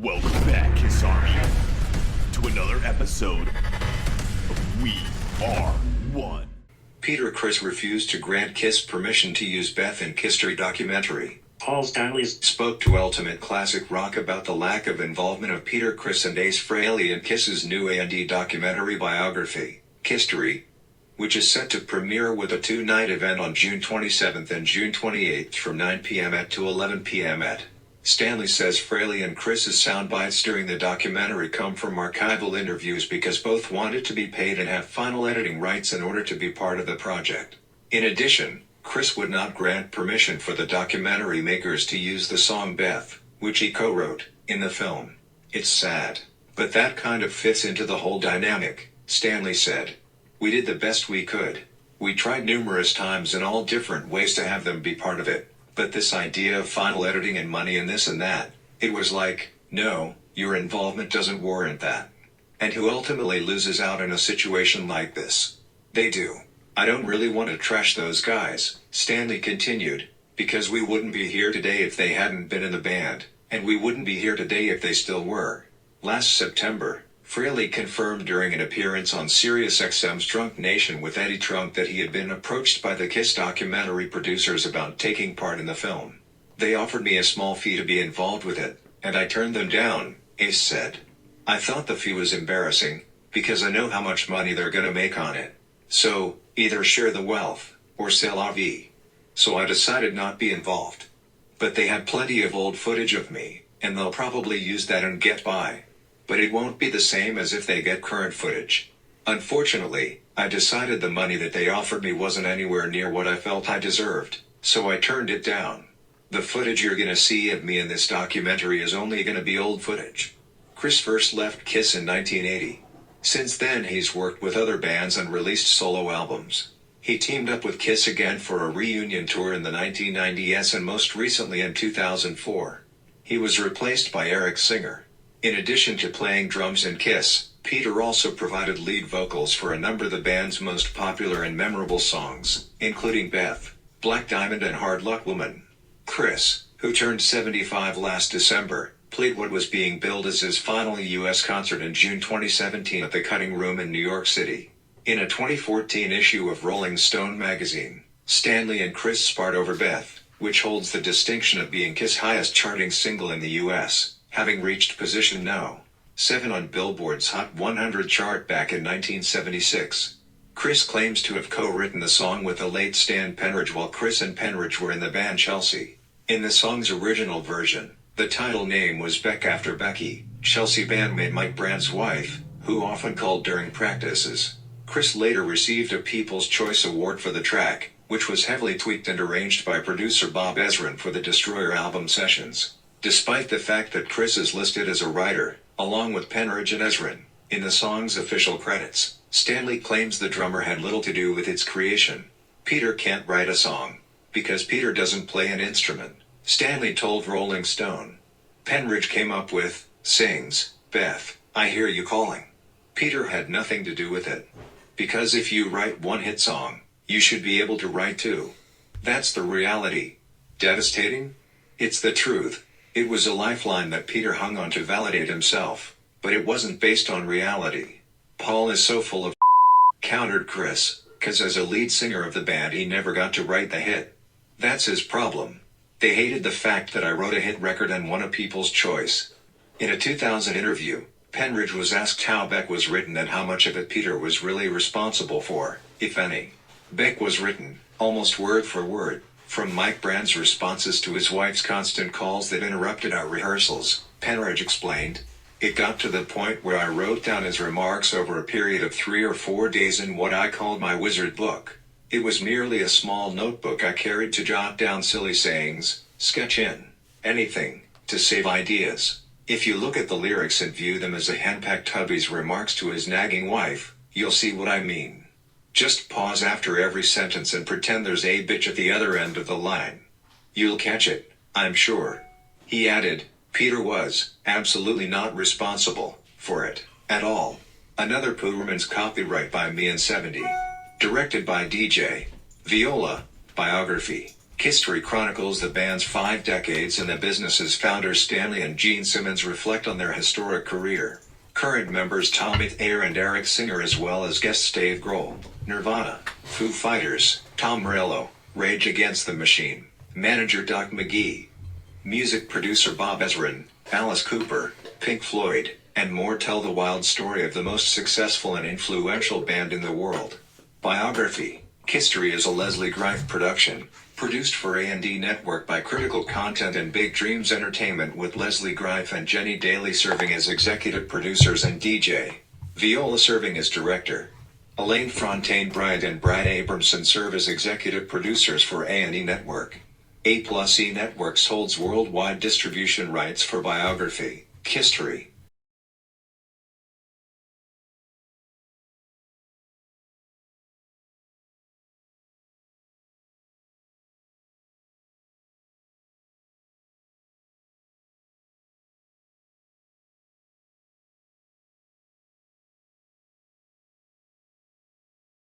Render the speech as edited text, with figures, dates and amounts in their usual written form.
Welcome back, Kiss Army, to another episode of We Are One. Peter Criss refused to grant Kiss permission to use Beth in History documentary. Paul Stanley spoke to Ultimate Classic Rock about the lack of involvement of Peter Criss and Ace Frehley in Kiss's new A&E documentary biography, History, which is set to premiere with a two-night event on June 27th and June 28th from 9 p.m. to 11 p.m. Stanley says Frehley and Criss's sound bites during the documentary come from archival interviews because both wanted to be paid and have final editing rights in order to be part of the project. In addition, Criss would not grant permission for the documentary makers to use the song Beth, which he co-wrote, in the film. It's sad. But that kind of fits into the whole dynamic, Stanley said. We did the best we could. We tried numerous times in all different ways to have them be part of it. But this idea of final editing and money and this and that, it was like, no, your involvement doesn't warrant that. And who ultimately loses out in a situation like this? They do. I don't really want to trash those guys, Stanley continued, because we wouldn't be here today if they hadn't been in the band, and we wouldn't be here today if they still were. Last September, Frehley confirmed during an appearance on SiriusXM's Drunk Nation with Eddie Trunk that he had been approached by the Kiss documentary producers about taking part in the film. They offered me a small fee to be involved with it, and I turned them down, Ace said. I thought the fee was embarrassing, because I know how much money they're gonna make on it. So, either share the wealth, or c'est la vie. So I decided not be involved. But they had plenty of old footage of me, and they'll probably use that and get by. But it won't be the same as if they get current footage. Unfortunately, I decided the money that they offered me wasn't anywhere near what I felt I deserved, so I turned it down. The footage you're gonna see of me in this documentary is only gonna be old footage. Criss first left Kiss in 1980. Since then he's worked with other bands and released solo albums. He teamed up with Kiss again for a reunion tour in the 1990s and most recently in 2004. He was replaced by Eric Singer. In addition to playing drums in Kiss, Peter also provided lead vocals for a number of the band's most popular and memorable songs, including Beth, Black Diamond and Hard Luck Woman. Criss, who turned 75 last December, played what was being billed as his final U.S. concert in June 2017 at the Cutting Room in New York City. In a 2014 issue of Rolling Stone magazine, Stanley and Criss sparred over Beth, which holds the distinction of being Kiss' highest charting single in the U.S., having reached position No. 7 on Billboard's Hot 100 chart back in 1976. Criss claims to have co-written the song with the late Stan Penridge while Criss and Penridge were in the band Chelsea. In the song's original version, the title name was Beck after Becky, Chelsea bandmate Mike Brand's wife, who often called during practices. Criss later received a People's Choice Award for the track, which was heavily tweaked and arranged by producer Bob Ezrin for the Destroyer album sessions. Despite the fact that Criss is listed as a writer, along with Penridge and Ezrin, in the song's official credits, Stanley claims the drummer had little to do with its creation. Peter can't write a song, because Peter doesn't play an instrument, Stanley told Rolling Stone. Penridge came up with, sings, Beth, I Hear You Calling. Peter had nothing to do with it. Because if you write one hit song, you should be able to write two. That's the reality. Devastating? It's the truth. It was a lifeline that Peter hung on to validate himself, but it wasn't based on reality. Paul is so full of countered Criss, cause as a lead singer of the band he never got to write the hit. That's his problem. They hated the fact that I wrote a hit record and won a People's Choice. In a 2000 interview, Penridge was asked how Beck was written and how much of it Peter was really responsible for, if any. Beck was written, almost word for word, from Mike Brand's responses to his wife's constant calls that interrupted our rehearsals, Penridge explained. It got to the point where I wrote down his remarks over a period of 3 or 4 days in what I called my wizard book. It was merely a small notebook I carried to jot down silly sayings, sketch in, anything, to save ideas. If you look at the lyrics and view them as a henpecked hubby's remarks to his nagging wife, you'll see what I mean. Just pause after every sentence and pretend there's a bitch at the other end of the line. You'll catch it, I'm sure. He added, Peter was absolutely not responsible for it at all. Another Poolerman's copyright by me in 70. Directed by DJ Viola. Biography. History chronicles the band's 5 decades, and the business's founders Stanley and Gene Simmons reflect on their historic career. Current members Tommy Thayer and Eric Singer, as well as guests Dave Grohl, Nirvana, Foo Fighters, Tom Morello, Rage Against the Machine, manager Doc McGee, music producer Bob Ezrin, Alice Cooper, Pink Floyd, and more tell the wild story of the most successful and influential band in the world. Biography. History is a Leslie Greif production, produced for A&D Network by Critical Content and Big Dreams Entertainment, with Leslie Greif and Jenny Daly serving as executive producers and DJ Viola serving as director. Elaine Fontaine Bryant and Brad Abramson serve as executive producers for A&E Network. A+E Networks holds worldwide distribution rights for Biography, History,